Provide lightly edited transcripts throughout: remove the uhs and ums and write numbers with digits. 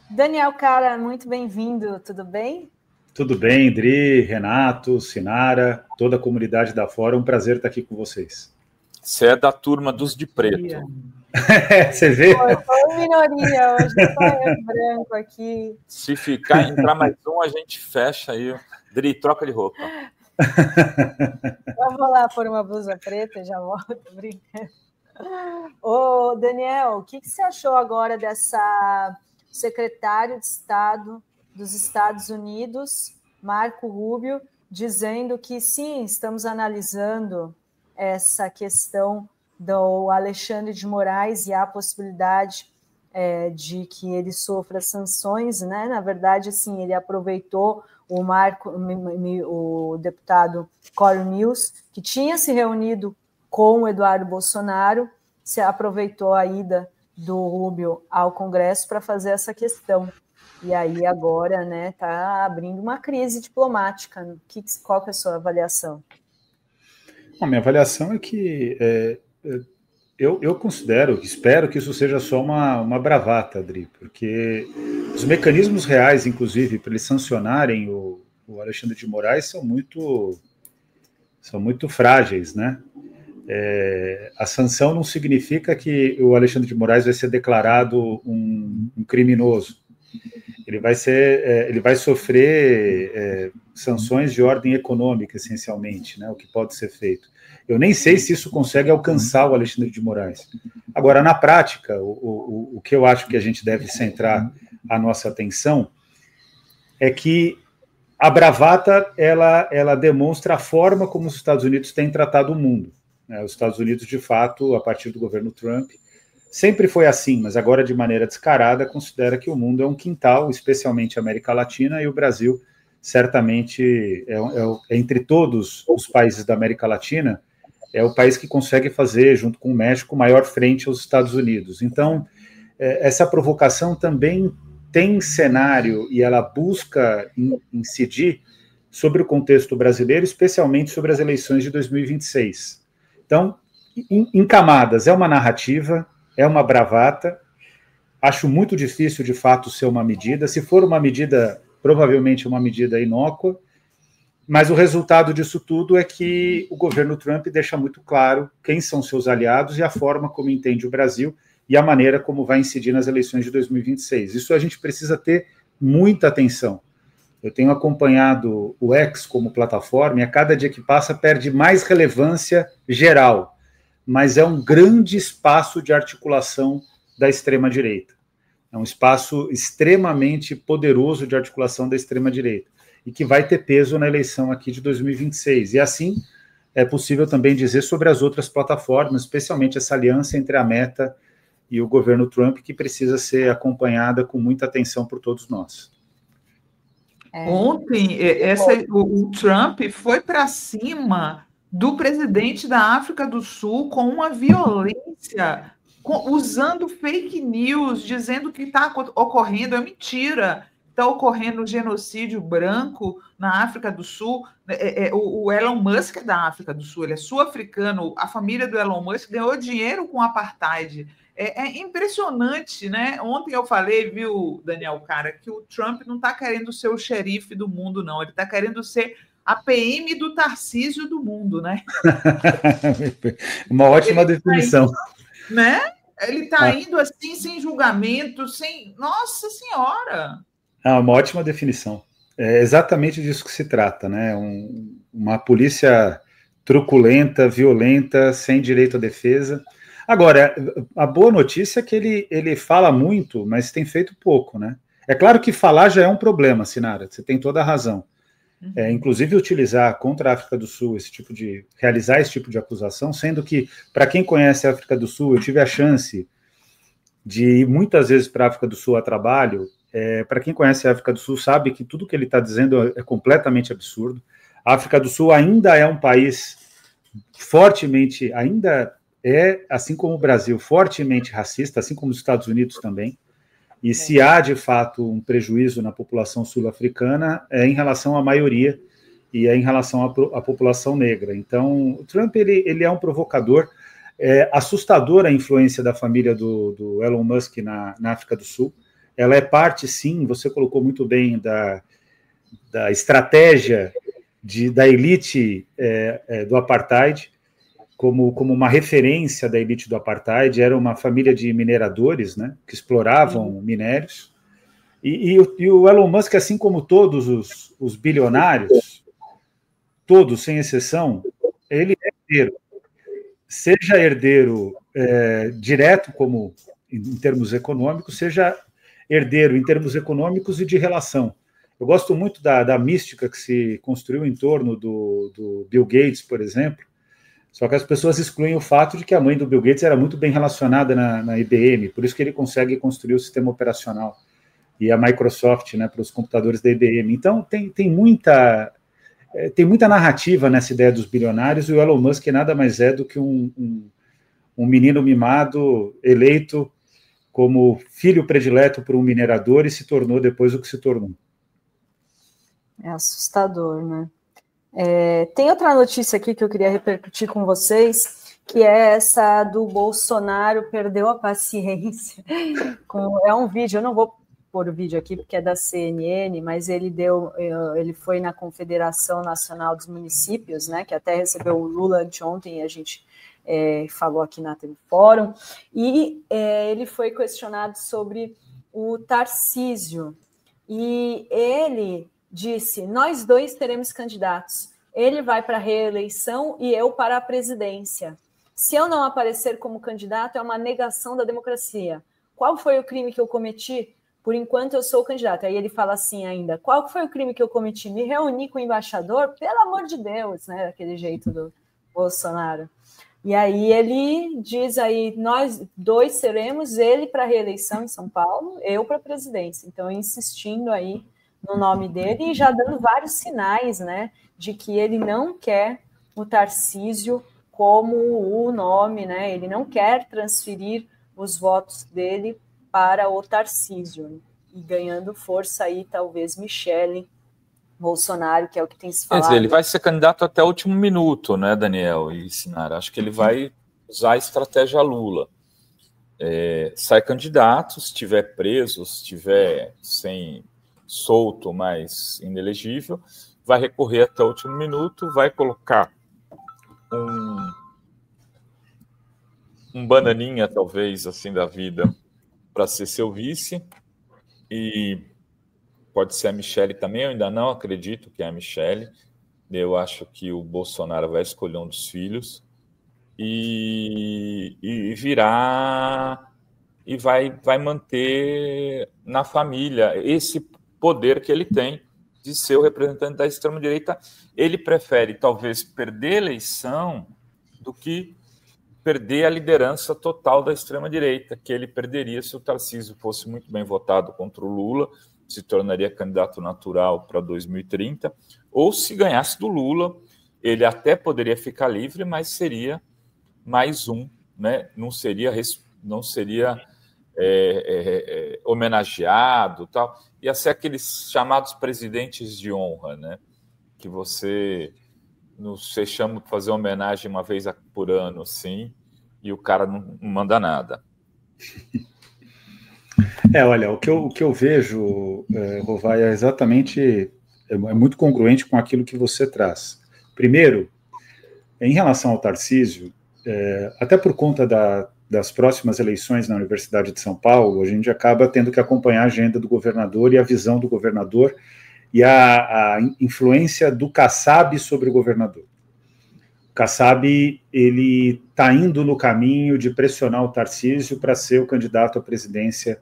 Daniel, cara, muito bem-vindo, tudo bem? Tudo bem, Dri, Renato, Sinara, toda a comunidade da Fora, um prazer estar aqui com vocês. Você é da turma dos de preto. Você vê? Pô, eu estou em minoria hoje, só eu de branco aqui. Se entrar mais um, a gente fecha aí. Dri, troca de roupa. Eu vou lá pôr uma blusa preta e já volto, brincando. Ô, Daniel, o que você achou agora dessa secretário de Estado dos Estados Unidos, Marco Rubio, dizendo que sim, estamos analisando essa questão do Alexandre de Moraes e a possibilidade de que ele sofra sanções, né? Na verdade, assim, ele aproveitou o deputado Corey Mills, que tinha se reunido com o Eduardo Bolsonaro, se aproveitou a ida do Rubio ao Congresso para fazer essa questão. E aí agora, né, está abrindo uma crise diplomática. Qual que é a sua avaliação? A minha avaliação é que eu considero, espero que isso seja só uma bravata, Adri, porque os mecanismos reais, inclusive, para eles sancionarem o Alexandre de Moraes são muito frágeis, né? A sanção não significa que o Alexandre de Moraes vai ser declarado um criminoso. Ele vai sofrer sanções de ordem econômica, essencialmente, né, o que pode ser feito. Eu nem sei se isso consegue alcançar o Alexandre de Moraes. Agora, na prática, o que eu acho que a gente deve centrar a nossa atenção é que a bravata ela demonstra a forma como os Estados Unidos têm tratado o mundo. Os Estados Unidos, de fato, a partir do governo Trump, sempre foi assim, mas agora de maneira descarada considera que o mundo é um quintal, especialmente a América Latina, e o Brasil certamente entre todos os países da América Latina, é o país que consegue fazer, junto com o México, maior frente aos Estados Unidos. Então, essa provocação também tem cenário e ela busca incidir sobre o contexto brasileiro, especialmente sobre as eleições de 2026. Então, em camadas, é uma narrativa, é uma bravata, acho muito difícil, de fato, ser uma medida. Se for uma medida, provavelmente uma medida inócua, mas o resultado disso tudo é que o governo Trump deixa muito claro quem são seus aliados e a forma como entende o Brasil e a maneira como vai incidir nas eleições de 2026. Isso a gente precisa ter muita atenção. Eu tenho acompanhado o X como plataforma e a cada dia que passa perde mais relevância geral, mas é um grande espaço de articulação da extrema-direita. É um espaço extremamente poderoso de articulação da extrema-direita e que vai ter peso na eleição aqui de 2026. E assim é possível também dizer sobre as outras plataformas, especialmente essa aliança entre a Meta e o governo Trump, que precisa ser acompanhada com muita atenção por todos nós. Ontem, o Trump foi para cima do presidente da África do Sul com uma violência, usando fake news, dizendo que está ocorrendo, é mentira, está ocorrendo genocídio branco na África do Sul. O Elon Musk é da África do Sul, ele é sul-africano, a família do Elon Musk ganhou dinheiro com apartheid. É impressionante, né? Ontem eu falei, viu, Daniel, cara, que o Trump não está querendo ser o xerife do mundo, não. Ele está querendo ser a PM do Tarcísio do mundo, né? Uma ótima definição. Né? Ele está indo assim, sem julgamento, sem... Nossa Senhora! Uma ótima definição. É exatamente disso que se trata, né? Uma polícia truculenta, violenta, sem direito à defesa. Agora, a boa notícia é que ele fala muito, mas tem feito pouco, né? É claro que falar já é um problema, Sinara, você tem toda a razão. Inclusive utilizar contra a África do Sul realizar esse tipo de acusação, sendo que, para quem conhece a África do Sul, eu tive a chance de ir muitas vezes para a África do Sul a trabalho. Para quem conhece a África do Sul sabe que tudo que ele está dizendo é completamente absurdo. A África do Sul ainda é um país fortemente, assim como o Brasil, fortemente racista, assim como os Estados Unidos também. E se há, de fato, um prejuízo na população sul-africana, é em relação à maioria e é em relação à população negra. Então, o Trump ele é um provocador. É assustadora a influência da família do Elon Musk na África do Sul. ela é parte, sim, você colocou muito bem, da estratégia da elite do apartheid, como uma referência da elite do apartheid. Era uma família de mineradores, né, que exploravam minérios, e o Elon Musk, assim como todos os bilionários, todos, sem exceção, ele é herdeiro. Seja herdeiro direto, como em termos econômicos, seja herdeiro em termos econômicos e de relação. Eu gosto muito da mística que se construiu em torno do Bill Gates, por exemplo, só que as pessoas excluem o fato de que a mãe do Bill Gates era muito bem relacionada na IBM, por isso que ele consegue construir o sistema operacional, e a Microsoft, né, para os computadores da IBM. Então, tem muita narrativa nessa ideia dos bilionários, e o Elon Musk nada mais é do que um menino mimado, eleito como filho predileto por um minerador, e se tornou depois o que se tornou. É assustador, né? Tem outra notícia aqui que eu queria repercutir com vocês, que é essa do Bolsonaro perdeu a paciência. É um vídeo, eu não vou pôr o vídeo aqui porque é da CNN, mas ele foi na Confederação Nacional dos Municípios, né, que até recebeu o Lula anteontem, e a gente falou aqui na TV Fórum, e ele foi questionado sobre o Tarcísio, e ele disse: nós dois teremos candidatos, ele vai para a reeleição e eu para a presidência. Se eu não aparecer como candidato, é uma negação da democracia. Qual foi o crime que eu cometi? Por enquanto eu sou o candidato. Aí ele fala assim ainda: qual foi o crime que eu cometi? Me reuni com o embaixador? Pelo amor de Deus, né? Daquele jeito do Bolsonaro. E aí ele diz aí: nós dois seremos, ele para a reeleição em São Paulo, eu para a presidência. Então, insistindo aí no nome dele e já dando vários sinais, né, de que ele não quer o Tarcísio como o nome, né? Ele não quer transferir os votos dele para o Tarcísio, e ganhando força aí, talvez, Michele Bolsonaro, que é o que tem se falado. Quer dizer, ele vai ser candidato até o último minuto, né, Daniel e Sinara? Acho que ele vai usar a estratégia Lula. Sai candidato, se estiver preso, se estiver solto, mas inelegível, vai recorrer até o último minuto, vai colocar um bananinha, talvez, assim, da vida, para ser seu vice, e pode ser a Michele também. Eu ainda não acredito que é a Michele. Eu acho que o Bolsonaro vai escolher um dos filhos e virar, e vai manter na família esse poder que ele tem de ser o representante da extrema-direita. Ele prefere, talvez, perder a eleição do que perder a liderança total da extrema-direita, que ele perderia se o Tarcísio fosse muito bem votado contra o Lula, se tornaria candidato natural para 2030, ou se ganhasse do Lula, ele até poderia ficar livre, mas seria mais um, né? Não seria homenageado, tal. Ia ser aqueles chamados presidentes de honra, né? Que você chama para fazer homenagem uma vez por ano, assim, e o cara não manda nada. Olha, o que eu vejo, Rovai, é exatamente, é muito congruente com aquilo que você traz. Primeiro, em relação ao Tarcísio, até por conta das próximas eleições na Universidade de São Paulo, a gente acaba tendo que acompanhar a agenda do governador e a visão do governador e a influência do Kassab sobre o governador. O Kassab, ele está indo no caminho de pressionar o Tarcísio para ser o candidato à presidência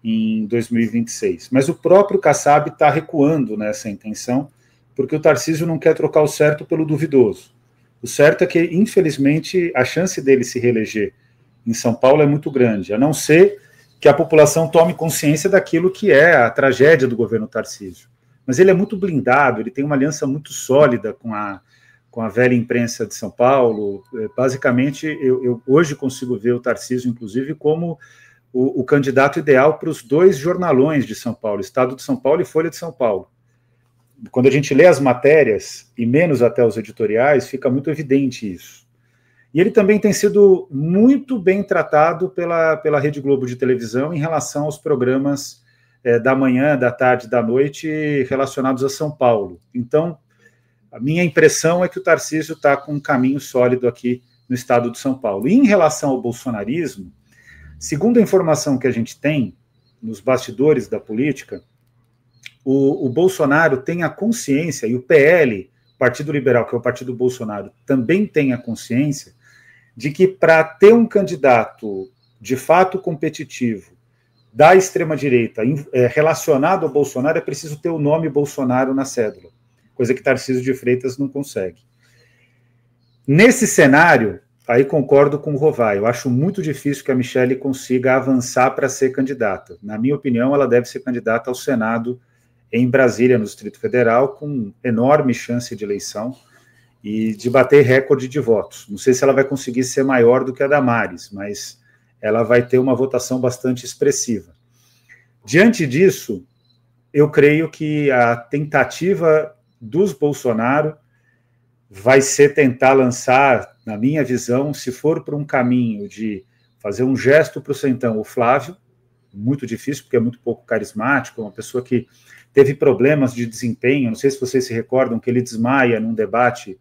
em 2026. Mas o próprio Kassab está recuando nessa intenção, porque o Tarcísio não quer trocar o certo pelo duvidoso. O certo é que, infelizmente, a chance dele se reeleger em São Paulo é muito grande, a não ser que a população tome consciência daquilo que é a tragédia do governo Tarcísio. Mas ele é muito blindado, ele tem uma aliança muito sólida com a velha imprensa de São Paulo. Basicamente, eu hoje consigo ver o Tarcísio, inclusive, como o candidato ideal para os dois jornalões de São Paulo, Estado de São Paulo e Folha de São Paulo. Quando a gente lê as matérias, e menos até os editoriais, fica muito evidente isso. E ele também tem sido muito bem tratado pela Rede Globo de televisão em relação aos programas da manhã, da tarde, da noite, relacionados a São Paulo. Então, a minha impressão é que o Tarcísio está com um caminho sólido aqui no estado de São Paulo. E em relação ao bolsonarismo, segundo a informação que a gente tem nos bastidores da política, o Bolsonaro tem a consciência, e o PL, Partido Liberal, que é o partido do Bolsonaro, também tem a consciência de que para ter um candidato de fato competitivo da extrema-direita relacionado ao Bolsonaro, é preciso ter o nome Bolsonaro na cédula, coisa que Tarcísio de Freitas não consegue. Nesse cenário, aí concordo com o Rovai, eu acho muito difícil que a Michelle consiga avançar para ser candidata. Na minha opinião, ela deve ser candidata ao Senado em Brasília, no Distrito Federal, com enorme chance de eleição e de bater recorde de votos. Não sei se ela vai conseguir ser maior do que a Damares, mas ela vai ter uma votação bastante expressiva. Diante disso, eu creio que a tentativa dos Bolsonaro vai ser tentar lançar, na minha visão, se for por um caminho de fazer um gesto para o Centrão, o Flávio, muito difícil, porque é muito pouco carismático, é uma pessoa que teve problemas de desempenho, não sei se vocês se recordam que ele desmaia num debate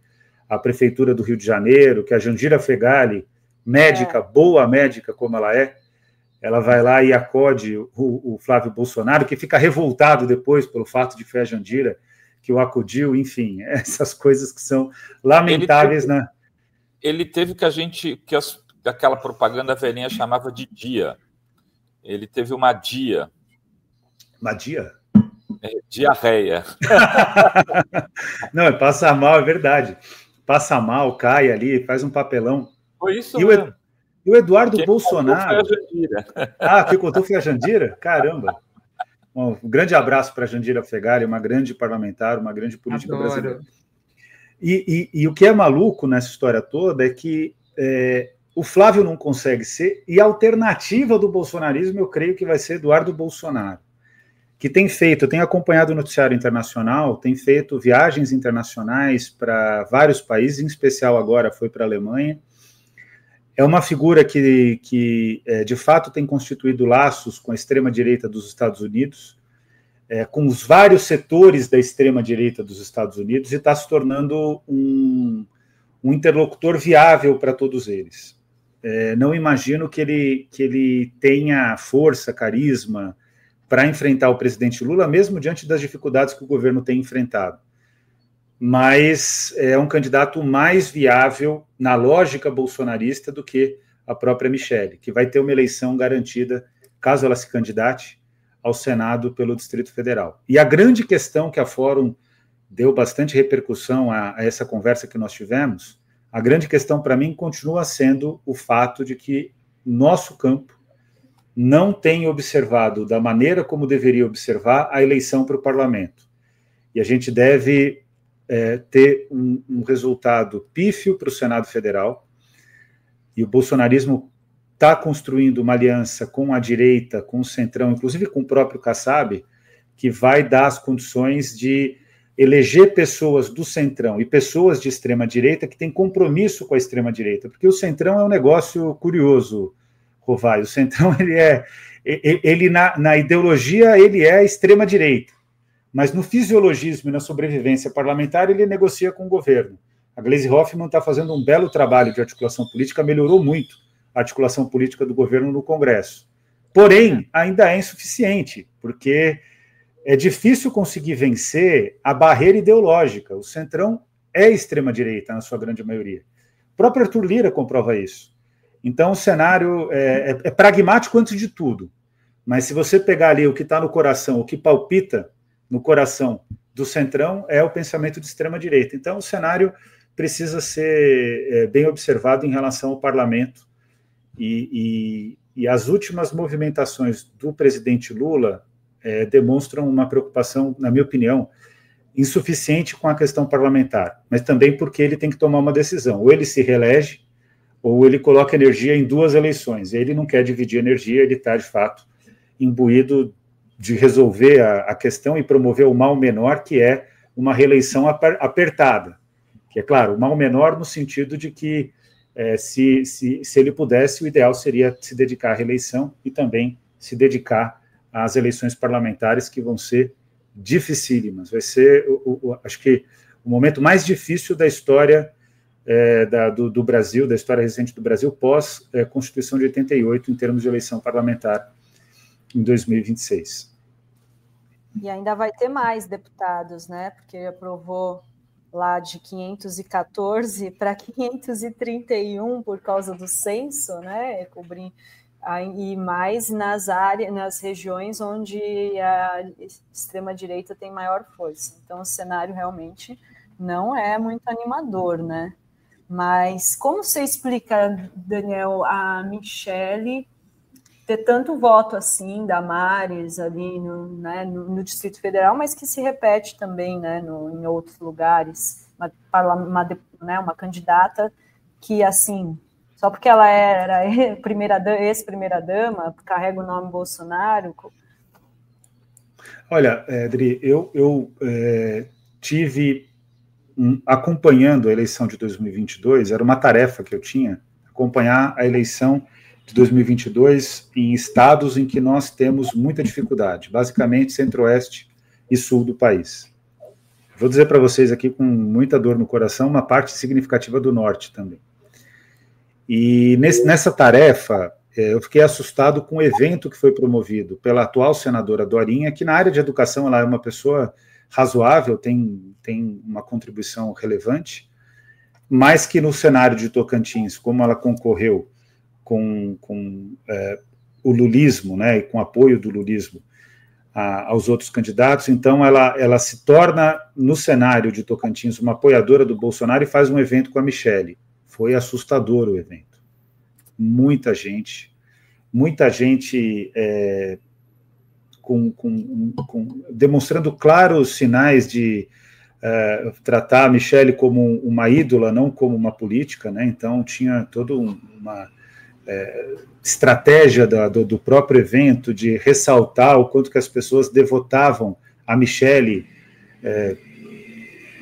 à Prefeitura do Rio de Janeiro, que a Jandira Fegali, médica, boa médica como ela vai lá e acode o Flávio Bolsonaro, que fica revoltado depois pelo fato de que foi a Jandira que o acudiu, enfim, essas coisas que são lamentáveis. Ele teve aquela propaganda velhinha chamava de dia. Ele teve uma dia. Uma dia? Diarreia. Não, passa mal, é verdade. Passa mal, cai ali, faz um papelão. Foi isso e mesmo. O Eduardo Bolsonaro... Foi a Jandira. Quem contou foi a Jandira? Caramba. Um grande abraço para a Jandira Fegali, uma grande parlamentar, uma grande política brasileira. E o que é maluco nessa história toda é que o Flávio não consegue ser, e a alternativa do bolsonarismo eu creio que vai ser Eduardo Bolsonaro, que tem acompanhado o noticiário internacional, tem feito viagens internacionais para vários países, em especial agora foi para a Alemanha. É uma figura que de fato tem constituído laços com a extrema-direita dos Estados Unidos, com os vários setores da extrema-direita dos Estados Unidos, e está se tornando um interlocutor viável para todos eles. Não imagino que ele tenha força, carisma, para enfrentar o presidente Lula, mesmo diante das dificuldades que o governo tem enfrentado. Mas é um candidato mais viável na lógica bolsonarista do que a própria Michelle, que vai ter uma eleição garantida, caso ela se candidate, ao Senado pelo Distrito Federal. E a grande questão que a Fórum deu bastante repercussão a essa conversa que nós tivemos, a grande questão para mim continua sendo o fato de que nosso campo não tem observado da maneira como deveria observar a eleição para o parlamento. E a gente deve ter um resultado pífio para o Senado Federal, e o bolsonarismo está construindo uma aliança com a direita, com o Centrão, inclusive com o próprio Kassab, que vai dar as condições de eleger pessoas do Centrão e pessoas de extrema-direita que têm compromisso com a extrema-direita, porque o Centrão é um negócio curioso, Rovai. O Centrão, ele na ideologia, ele é a extrema-direita, mas no fisiologismo e na sobrevivência parlamentar, ele negocia com o governo. A Gleisi Hoffmann está fazendo um belo trabalho de articulação política, melhorou muito a articulação política do governo no Congresso. Porém, ainda é insuficiente, porque é difícil conseguir vencer a barreira ideológica. O Centrão é extrema-direita, na sua grande maioria. O próprio Arthur Lira comprova isso. Então, o cenário é pragmático antes de tudo. Mas se você pegar ali o que está no coração, o que palpita no coração do Centrão, é o pensamento de extrema-direita. Então, o cenário precisa ser bem observado em relação ao parlamento. E as últimas movimentações do presidente Lula demonstram uma preocupação, na minha opinião, insuficiente com a questão parlamentar, mas também porque ele tem que tomar uma decisão. Ou ele se reelege, ou ele coloca energia em duas eleições. Ele não quer dividir energia, ele está, de fato, imbuído de resolver a questão e promover o mal menor, que é uma reeleição apertada. Que é, claro, o mal menor no sentido de que, se ele pudesse, o ideal seria se dedicar à reeleição e também se dedicar às eleições parlamentares, que vão ser dificílimas. Vai ser, acho que, o momento mais difícil da história do Brasil, da história recente do Brasil, pós-Constituição de 88, em termos de eleição parlamentar em 2026. E ainda vai ter mais deputados, né? Porque aprovou lá de 514 para 531 por causa do censo, né? E mais nas regiões onde a extrema-direita tem maior força. Então, o cenário realmente não é muito animador, né? Mas como você explica, Daniel, a Michelle ter tanto voto assim, Damares ali no Distrito Federal, mas que se repete também, né, em outros lugares, uma candidata que, assim, só porque ela era ex-primeira-dama, carrega o nome Bolsonaro? Olha, Adri, eu tive, acompanhando a eleição de 2022, era uma tarefa que eu tinha, acompanhar a eleição de 2022 em estados em que nós temos muita dificuldade, basicamente centro-oeste e sul do país. Vou dizer para vocês aqui com muita dor no coração, uma parte significativa do norte também. E nessa tarefa, eu fiquei assustado com o evento que foi promovido pela atual senadora Dorinha, que na área de educação ela é uma pessoa razoável, tem uma contribuição relevante, mas que no cenário de Tocantins, como ela concorreu com o lulismo, né, e com apoio do lulismo aos outros candidatos, então ela se torna, no cenário de Tocantins, uma apoiadora do Bolsonaro e faz um evento com a Michelle. Foi assustador o evento. Muita gente demonstrando claros sinais de tratar a Michelle como uma ídola, não como uma política, né? Então tinha toda uma estratégia do próprio evento de ressaltar o quanto que as pessoas devotavam a Michelle,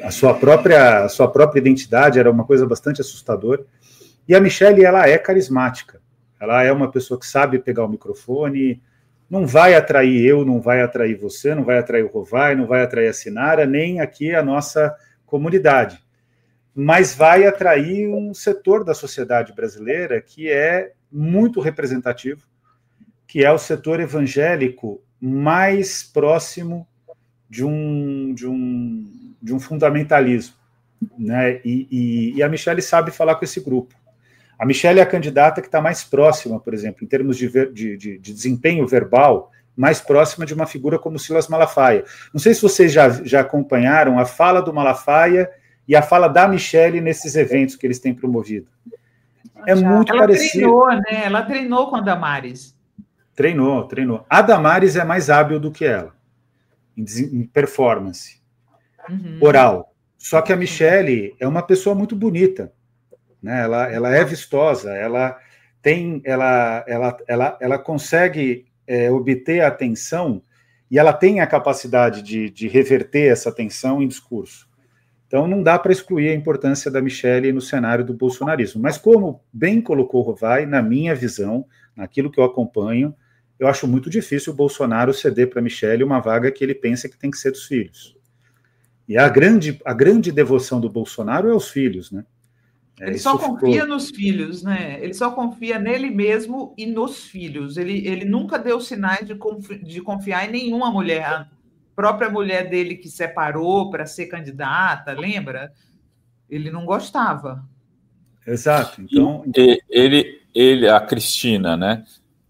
a sua própria identidade, era uma coisa bastante assustadora. E a Michelle, ela é carismática, ela é uma pessoa que sabe pegar o microfone, não vai atrair eu, não vai atrair você, não vai atrair o Rovai, não vai atrair a Sinara, nem aqui a nossa comunidade, mas vai atrair um setor da sociedade brasileira que é muito representativo, que é o setor evangélico mais próximo de um fundamentalismo, né? E a Michelle sabe falar com esse grupo. A Michelle é a candidata que está mais próxima, por exemplo, em termos de desempenho verbal, mais próxima de uma figura como Silas Malafaia. Não sei se vocês já acompanharam a fala do Malafaia e a fala da Michelle nesses eventos que eles têm promovido. É muito parecido. Ela treinou, né? Ela treinou com a Damares. Treinou. A Damares é mais hábil do que ela, em performance, oral. Só que a Michelle é uma pessoa muito bonita, né? Ela é vistosa, ela consegue obter a atenção e ela tem a capacidade de reverter essa atenção em discurso. Então, não dá para excluir a importância da Michelle no cenário do bolsonarismo. Mas, como bem colocou o Rovai, na minha visão, naquilo que eu acompanho, eu acho muito difícil o Bolsonaro ceder para a Michelle uma vaga que ele pensa que tem que ser dos filhos. E a grande devoção do Bolsonaro é aos filhos, né? Ele só confia nos filhos, né? Ele só confia nele mesmo e nos filhos. Ele nunca deu sinais de confiar em nenhuma mulher. A própria mulher dele que separou para ser candidata, lembra? Ele não gostava. Exato. Então, a Cristina, né?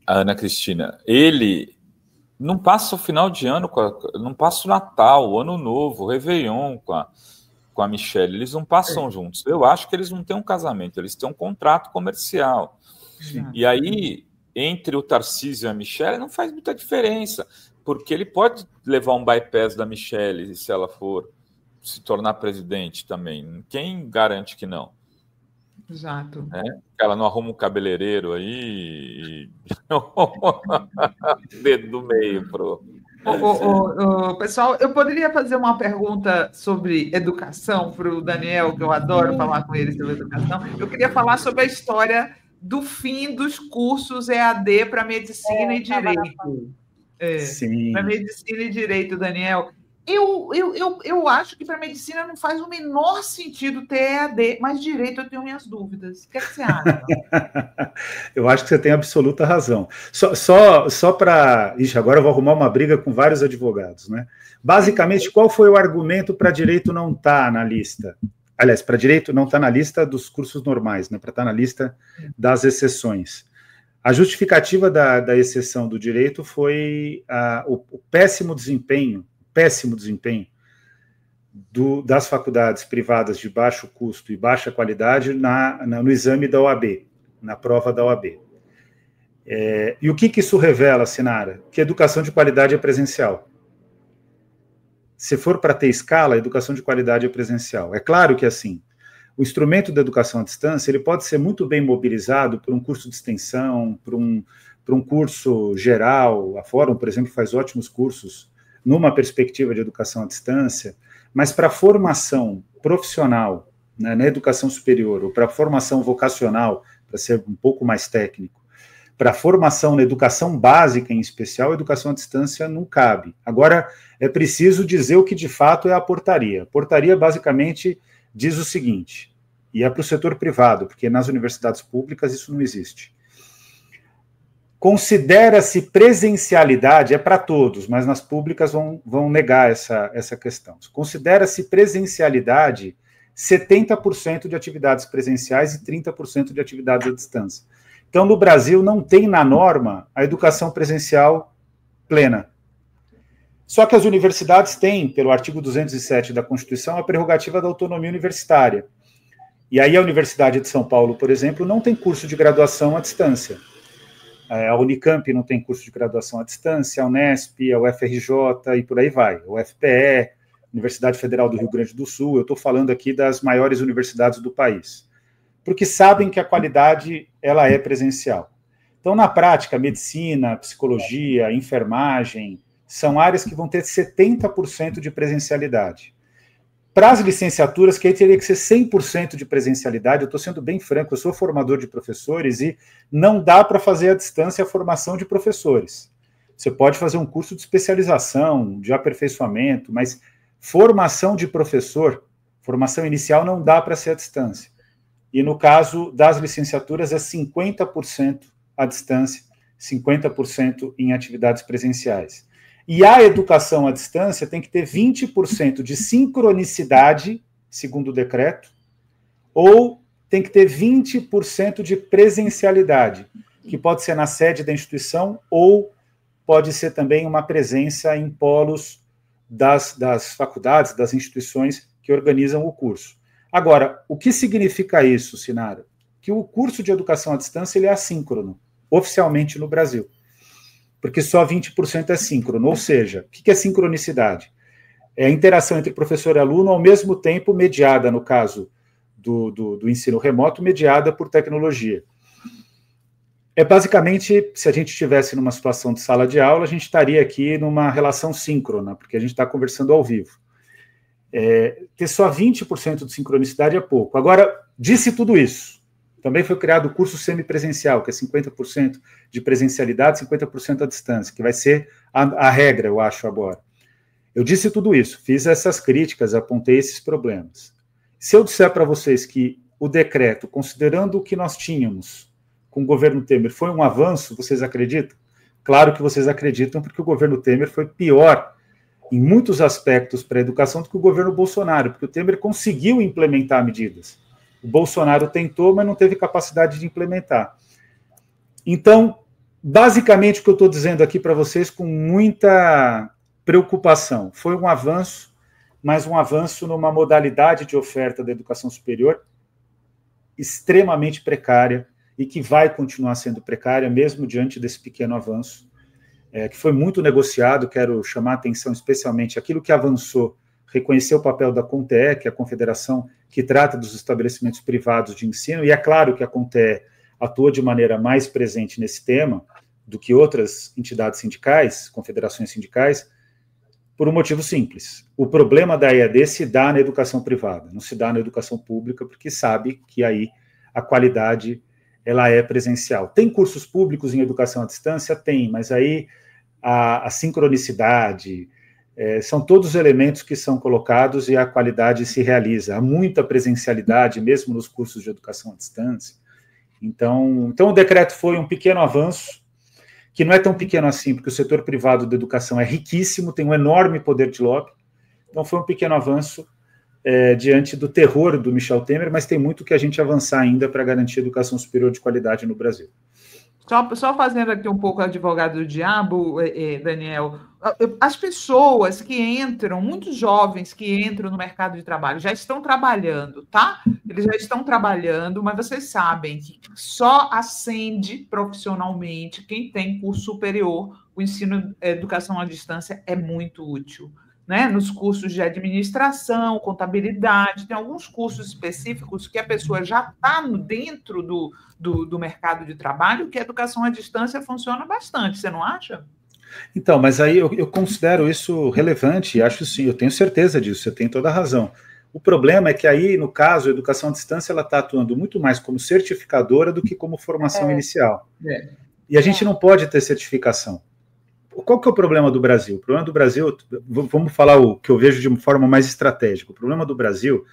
A Ana Cristina, ele não passa o final de ano, não passa o Natal, o Ano Novo, o Réveillon com a Michelle, eles não passam juntos. Eu acho que eles não têm um casamento, eles têm um contrato comercial. E aí, entre o Tarcísio e a Michelle, não faz muita diferença, porque ele pode levar um bypass da Michelle se ela for se tornar presidente também. Quem garante que não? Exato. Ela não arruma um cabeleireiro aí e dedo do meio pro... Pessoal, eu poderia fazer uma pergunta sobre educação para o Daniel, que eu adoro falar com ele sobre educação. Eu queria falar sobre a história do fim dos cursos EAD para medicina e direito. Para medicina e direito, Daniel. Eu acho que para medicina não faz o menor sentido ter EAD, mas direito eu tenho minhas dúvidas. O que é que você acha? Eu acho que você tem absoluta razão. Só para... Ixi, agora eu vou arrumar uma briga com vários advogados, né? Basicamente, qual foi o argumento para direito não estar na lista? Aliás, para direito não estar na lista dos cursos normais, né? Para estar na lista das exceções. A justificativa da exceção do direito foi o péssimo desempenho das faculdades privadas de baixo custo e baixa qualidade no exame da OAB, na prova da OAB. E o que isso revela, Sinara? Que a educação de qualidade é presencial. Se for para ter escala, a educação de qualidade é presencial. É claro que, assim, o instrumento da educação à distância ele pode ser muito bem mobilizado por um curso de extensão, por um curso geral. A Fórum, por exemplo, faz ótimos cursos numa perspectiva de educação à distância, mas para a formação profissional, né, na educação superior, ou para a formação vocacional, para ser um pouco mais técnico, para a formação na educação básica, em especial, a educação à distância não cabe. Agora, é preciso dizer o que de fato é a portaria. A portaria, basicamente, diz o seguinte, e é para o setor privado, porque nas universidades públicas isso não existe. Considera-se presencialidade, é para todos, mas nas públicas vão negar essa questão. Considera-se presencialidade 70% de atividades presenciais e 30% de atividades à distância. Então, no Brasil, não tem na norma a educação presencial plena. Só que as universidades têm, pelo artigo 207 da Constituição, a prerrogativa da autonomia universitária. E aí a Universidade de São Paulo, por exemplo, não tem curso de graduação à distância. A Unicamp não tem curso de graduação à distância, a Unesp, a UFRJ e por aí vai. A UFPE, Universidade Federal do Rio Grande do Sul, eu estou falando aqui das maiores universidades do país. Porque sabem que a qualidade ela é presencial. Então, na prática, medicina, psicologia, enfermagem, são áreas que vão ter 70% de presencialidade. Para as licenciaturas, que aí teria que ser 100% de presencialidade, eu estou sendo bem franco, eu sou formador de professores e não dá para fazer à distância a formação de professores. Você pode fazer um curso de especialização, de aperfeiçoamento, mas formação de professor, formação inicial, não dá para ser à distância. E no caso das licenciaturas é 50% à distância, 50% em atividades presenciais. E a educação à distância tem que ter 20% de sincronicidade, segundo o decreto, ou tem que ter 20% de presencialidade, que pode ser na sede da instituição ou pode ser também uma presença em polos das faculdades, das instituições que organizam o curso. Agora, o que significa isso, Sinara? Que o curso de educação à distância ele é assíncrono, oficialmente no Brasil, porque só 20% é síncrono, ou seja, o que é sincronicidade? É a interação entre professor e aluno, ao mesmo tempo mediada, no caso do ensino remoto, mediada por tecnologia. É basicamente, se a gente estivesse numa situação de sala de aula, a gente estaria aqui numa relação síncrona, porque a gente está conversando ao vivo. Ter só 20% de sincronicidade é pouco. Agora, disse tudo isso, também foi criado o curso semipresencial, que é 50% de presencialidade, 50% à distância, que vai ser a regra, eu acho, agora. Eu disse tudo isso, fiz essas críticas, apontei esses problemas. Se eu disser para vocês que o decreto, considerando o que nós tínhamos com o governo Temer, foi um avanço, vocês acreditam? Claro que vocês acreditam, porque o governo Temer foi pior em muitos aspectos para a educação do que o governo Bolsonaro, porque o Temer conseguiu implementar medidas. O Bolsonaro tentou, mas não teve capacidade de implementar. Então, basicamente, o que eu estou dizendo aqui para vocês com muita preocupação, foi um avanço, mas um avanço numa modalidade de oferta da educação superior extremamente precária e que vai continuar sendo precária, mesmo diante desse pequeno avanço, que foi muito negociado. Quero chamar a atenção especialmente aquilo que avançou, reconhecer o papel da CONTE, que é a confederação que trata dos estabelecimentos privados de ensino, e é claro que a CONTE atua de maneira mais presente nesse tema do que outras entidades sindicais, confederações sindicais, por um motivo simples. O problema da EAD se dá na educação privada, não se dá na educação pública, porque sabe que aí a qualidade ela é presencial. Tem cursos públicos em educação à distância? Tem, mas aí a sincronicidade, são todos elementos que são colocados e a qualidade se realiza. Há muita presencialidade, mesmo nos cursos de educação à distância. Então o decreto foi um pequeno avanço, que não é tão pequeno assim, porque o setor privado da educação é riquíssimo, tem um enorme poder de lobby. Então foi um pequeno avanço diante do terror do Michel Temer, mas tem muito que a gente avançar ainda para garantir educação superior de qualidade no Brasil. Só fazendo aqui um pouco advogado do diabo, Daniel, as pessoas que entram, muitos jovens que entram no mercado de trabalho já estão trabalhando, tá? Eles já estão trabalhando, mas vocês sabem que só ascende profissionalmente quem tem curso superior. O ensino educação à distância é muito útil, né? Nos cursos de administração, contabilidade, tem alguns cursos específicos que a pessoa já está dentro do mercado de trabalho, que a educação à distância funciona bastante, você não acha? Então, mas aí eu considero isso relevante, e acho sim, eu tenho certeza disso, você tem toda a razão. O problema é que aí, no caso, a educação à distância ela está atuando muito mais como certificadora do que como formação inicial. E a gente não pode ter certificação. Qual que é o problema do Brasil? O problema do Brasil, vamos falar o que eu vejo de uma forma mais estratégica. O problema do Brasil,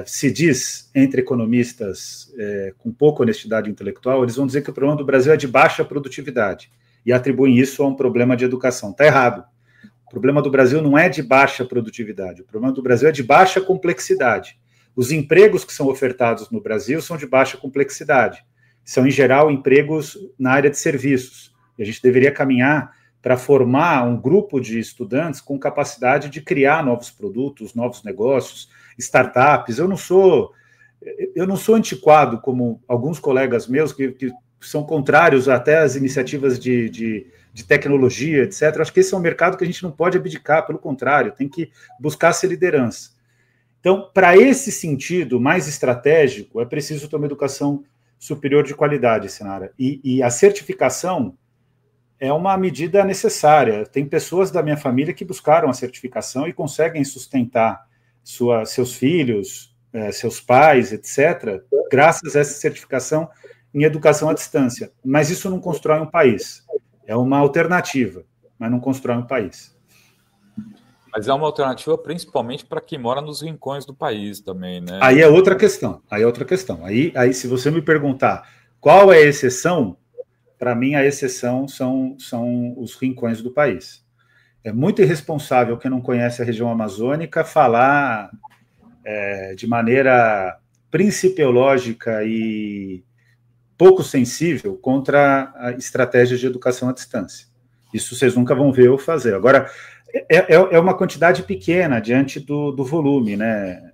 se diz, entre economistas com pouca honestidade intelectual, eles vão dizer que o problema do Brasil é de baixa produtividade e atribuem isso a um problema de educação. Está errado. O problema do Brasil não é de baixa produtividade, o problema do Brasil é de baixa complexidade. Os empregos que são ofertados no Brasil são de baixa complexidade. São, em geral, empregos na área de serviços. E a gente deveria caminhar para formar um grupo de estudantes com capacidade de criar novos produtos, novos negócios, startups. Eu não sou antiquado, como alguns colegas meus que são contrários até às iniciativas de tecnologia, etc. Eu acho que esse é um mercado que a gente não pode abdicar, pelo contrário, tem que buscar essa liderança. Então, para esse sentido mais estratégico, é preciso ter uma educação superior de qualidade, Sinara. E a certificação é uma medida necessária. Tem pessoas da minha família que buscaram a certificação e conseguem sustentar seus filhos, seus pais, etc., graças a essa certificação em educação à distância. Mas isso não constrói um país. É uma alternativa, mas não constrói um país. Mas é uma alternativa principalmente para quem mora nos rincões do país também, né? Aí é outra questão. Aí, se você me perguntar qual é a exceção, para mim a exceção são os rincões do país. É muito irresponsável quem não conhece a região amazônica falar de maneira principiológica e pouco sensível contra a estratégia de educação à distância. Isso vocês nunca vão ver eu fazer. Agora, é uma quantidade pequena diante do volume, né,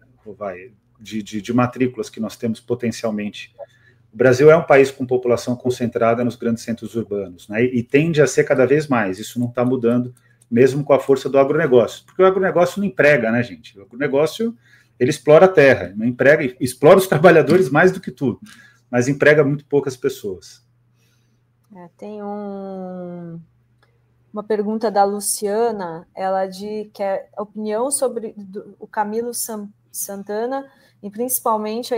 de matrículas que nós temos potencialmente. O Brasil é um país com população concentrada nos grandes centros urbanos, né, e tende a ser cada vez mais. Isso não está mudando, mesmo com a força do agronegócio. Porque o agronegócio não emprega, né, gente? O agronegócio, ele explora a terra, não emprega, explora os trabalhadores mais do que tudo, mas emprega muito poucas pessoas. Tem uma pergunta da Luciana, ela quer opinião sobre o Camilo Santana e principalmente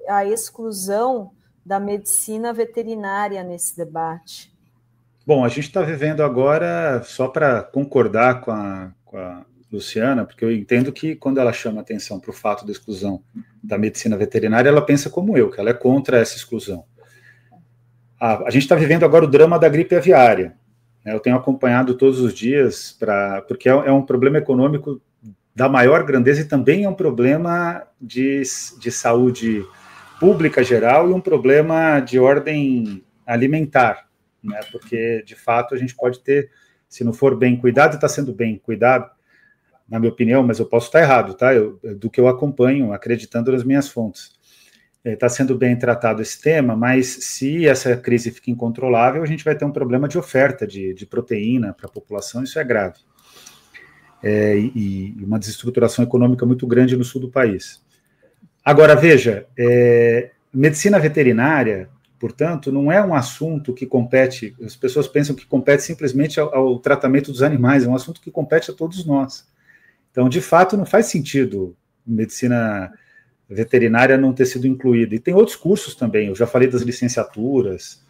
a exclusão da medicina veterinária nesse debate. Bom, a gente está vivendo agora, só para concordar com a Luciana, porque eu entendo que quando ela chama atenção para o fato da exclusão da medicina veterinária, ela pensa como eu, que ela é contra essa exclusão. A gente está vivendo agora o drama da gripe aviária. Eu tenho acompanhado todos os dias, porque é um problema econômico da maior grandeza e também é um problema de saúde pública geral e um problema de ordem alimentar, né? Porque, de fato, a gente pode ter, se não for bem cuidado, está sendo bem cuidado, na minha opinião, mas eu posso estar errado, tá? Do que eu acompanho, acreditando nas minhas fontes. Está sendo bem tratado esse tema, mas se essa crise fica incontrolável, a gente vai ter um problema de oferta de proteína para a população, isso é grave. E uma desestruturação econômica muito grande no sul do país. Agora, veja, medicina veterinária, portanto, não é um assunto que compete, as pessoas pensam que compete simplesmente ao tratamento dos animais, é um assunto que compete a todos nós. Então, de fato, não faz sentido medicina veterinária não ter sido incluída. E tem outros cursos também, eu já falei das licenciaturas,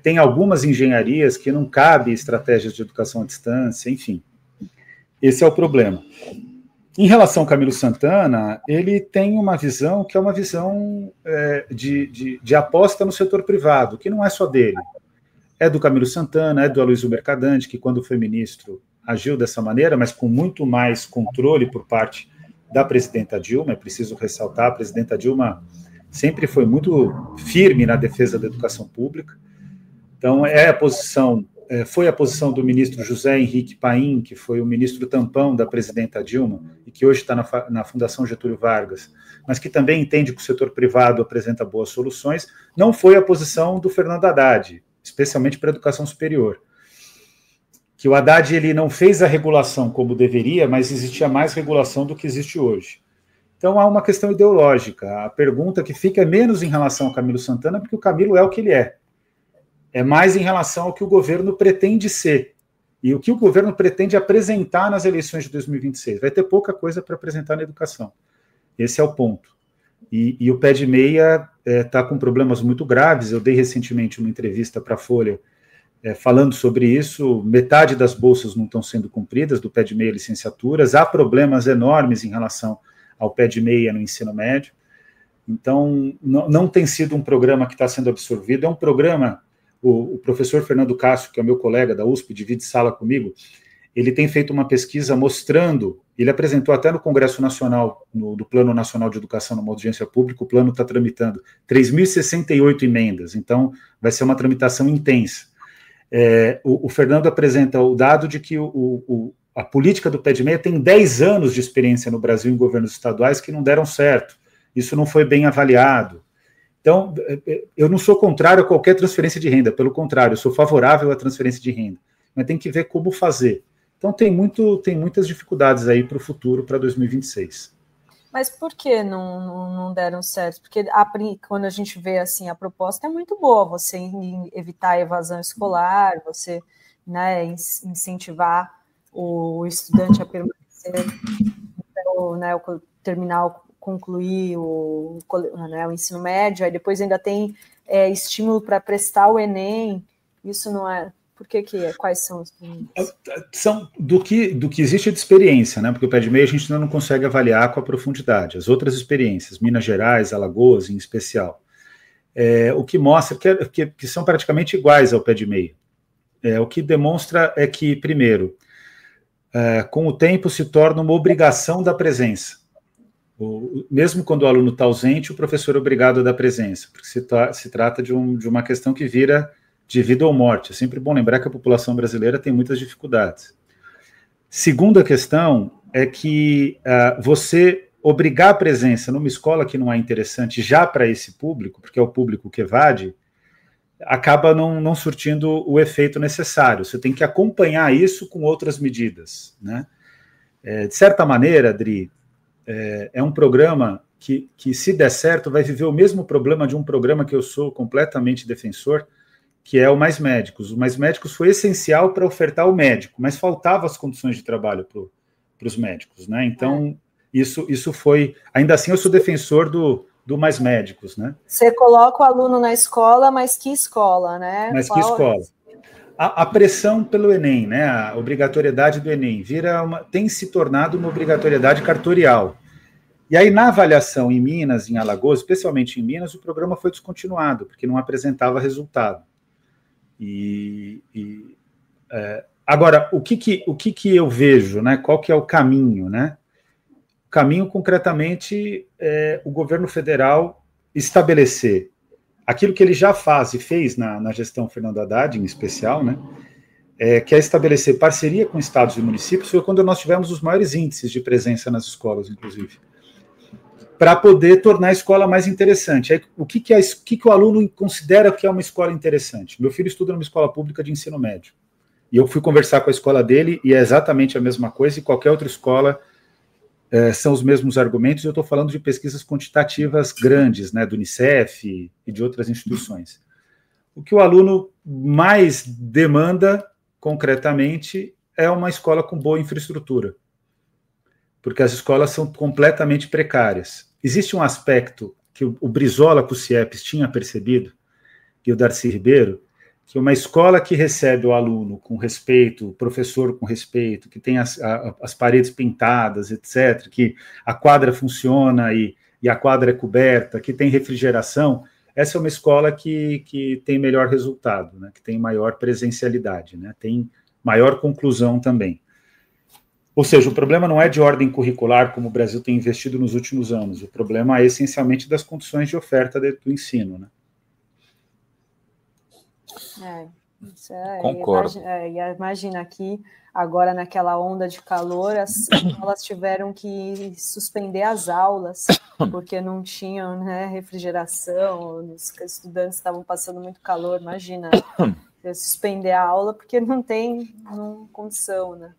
Tem algumas engenharias que não cabem estratégias de educação à distância, enfim. Esse é o problema. Em relação ao Camilo Santana, ele tem uma visão que é uma visão de aposta no setor privado, que não é só dele. É do Camilo Santana, é do Aloysio Mercadante, que quando foi ministro agiu dessa maneira, mas com muito mais controle por parte da presidenta Dilma. É preciso ressaltar, a presidenta Dilma sempre foi muito firme na defesa da educação pública. Então, foi a posição do ministro José Henrique Paim, que foi o ministro tampão da presidenta Dilma, e que hoje está na Fundação Getúlio Vargas, mas que também entende que o setor privado apresenta boas soluções. Não foi a posição do Fernando Haddad, especialmente para a educação superior. Que o Haddad ele não fez a regulação como deveria, mas existia mais regulação do que existe hoje. Então, há uma questão ideológica. A pergunta que fica é menos em relação ao Camilo Santana, porque o Camilo é o que ele é. É mais em relação ao que o governo pretende ser. E o que o governo pretende apresentar nas eleições de 2026. Vai ter pouca coisa para apresentar na educação. Esse é o ponto. E o pé de meia está com problemas muito graves. Eu dei recentemente uma entrevista para a Folha falando sobre isso. Metade das bolsas não estão sendo cumpridas, do pé de meia licenciaturas. Há problemas enormes em relação ao pé de meia no ensino médio. Então, não tem sido um programa que está sendo absorvido. É um programa... O professor Fernando Cássio, que é meu colega da USP, divide sala comigo, ele tem feito uma pesquisa mostrando, ele apresentou até no Congresso Nacional, do Plano Nacional de Educação, numa audiência pública, o plano está tramitando 3.068 emendas, então vai ser uma tramitação intensa. O Fernando apresenta o dado de que a política do pé de meia tem 10 anos de experiência no Brasil em governos estaduais que não deram certo, isso não foi bem avaliado. Então, eu não sou contrário a qualquer transferência de renda, pelo contrário, eu sou favorável à transferência de renda, mas tem que ver como fazer. Então, tem muitas dificuldades aí para o futuro, para 2026. Mas por que não deram certo? Porque quando a gente vê assim, a proposta é muito boa, você evitar a evasão escolar, você, né, incentivar o estudante a permanecer, né, concluir o ensino médio, aí depois ainda tem estímulo para prestar o Enem. Isso não é... Por que é? Quais são os limites? São do que existe de experiência, né? Porque o pé de meia a gente ainda não consegue avaliar com a profundidade. As outras experiências, Minas Gerais, Alagoas em especial, o que mostra que são praticamente iguais ao pé de meia. O que demonstra é que, primeiro, com o tempo se torna uma obrigação da presença. Mesmo quando o aluno está ausente, o professor é obrigado a dar presença, porque se trata de uma questão que vira de vida ou morte. É sempre bom lembrar que a população brasileira tem muitas dificuldades. Segunda questão é que você obrigar a presença numa escola que não é interessante já para esse público, porque é o público que evade, acaba não surtindo o efeito necessário. Você tem que acompanhar isso com outras medidas, né? De certa maneira, Adri, é um programa que, se der certo, vai viver o mesmo problema de um programa que eu sou completamente defensor, que é o Mais Médicos. O Mais Médicos foi essencial para ofertar o médico, mas faltavam as condições de trabalho para os médicos, né? Então, isso foi... Ainda assim, eu sou defensor do Mais Médicos, né? Você coloca o aluno na escola, mas que escola, né? Mas que escola? A pressão pelo Enem, né? A obrigatoriedade do Enem tem se tornado uma obrigatoriedade cartorial. E aí, na avaliação em Minas, em Alagoas, especialmente em Minas, o programa foi descontinuado, porque não apresentava resultado. Agora, o que eu vejo, né? Qual que é o caminho, né? O caminho, concretamente, é o governo federal estabelecer aquilo que ele já faz e fez na gestão Fernando Haddad, em especial, né? Que é estabelecer parceria com estados e municípios, foi quando nós tivemos os maiores índices de presença nas escolas, inclusive, para poder tornar a escola mais interessante. Aí, o que o aluno considera que é uma escola interessante? Meu filho estuda numa escola pública de ensino médio. E eu fui conversar com a escola dele, e é exatamente a mesma coisa, e qualquer outra escola são os mesmos argumentos. Eu estou falando de pesquisas quantitativas grandes, né, do Unicef e de outras instituições. O que o aluno mais demanda, concretamente, é uma escola com boa infraestrutura, porque as escolas são completamente precárias. Existe um aspecto que o Brizola com o CIEPS tinha percebido, e o Darcy Ribeiro, que uma escola que recebe o aluno com respeito, o professor com respeito, que tem as paredes pintadas, etc., que a quadra funciona e a quadra é coberta, que tem refrigeração, essa é uma escola que tem melhor resultado, né, que tem maior presencialidade, né, tem maior conclusão também. Ou seja, o problema não é de ordem curricular, como o Brasil tem investido nos últimos anos, o problema é essencialmente das condições de oferta do ensino, né. Concordo. Imagina aqui, agora naquela onda de calor, as escolas tiveram que suspender as aulas, porque não tinham, né, refrigeração, os estudantes estavam passando muito calor, imagina, suspender a aula porque não tem condição, né?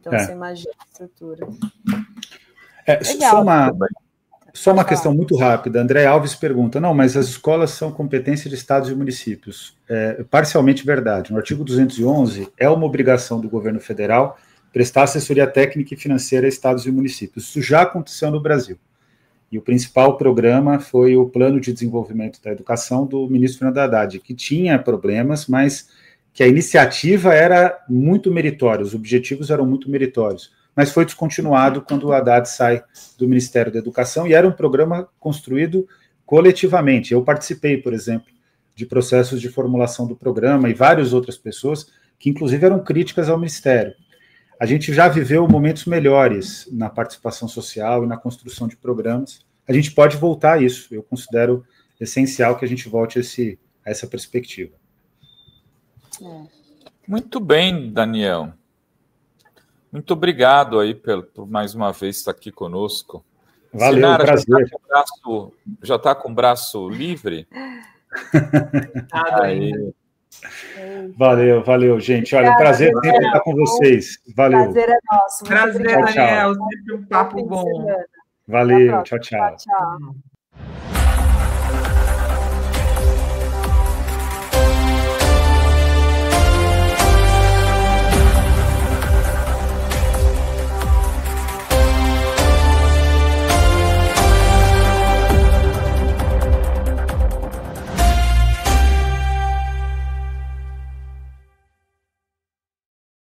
Então você imagina a estrutura. Só uma questão muito rápida. André Alves pergunta, não, mas as escolas são competência de estados e municípios. É parcialmente verdade. No artigo 211, é uma obrigação do governo federal prestar assessoria técnica e financeira a estados e municípios. Isso já aconteceu no Brasil. E o principal programa foi o Plano de Desenvolvimento da Educação do ministro Fernando Haddad, que tinha problemas, mas que a iniciativa era muito meritória, os objetivos eram muito meritórios, mas foi descontinuado quando o Haddad sai do Ministério da Educação, e era um programa construído coletivamente. Eu participei, por exemplo, de processos de formulação do programa, e várias outras pessoas, que inclusive eram críticas ao Ministério. A gente já viveu momentos melhores na participação social e na construção de programas. A gente pode voltar a isso. Eu considero essencial que a gente volte a essa perspectiva. Muito bem, Daniel. Muito obrigado aí por mais uma vez estar aqui conosco. Valeu, Sinara, prazer. Já está com o braço livre? Aí. Valeu, gente. Olha, prazer sempre estar com vocês. Valeu. Prazer é nosso. Prazer, Daniel. Sempre um papo bom. Valeu, tchau.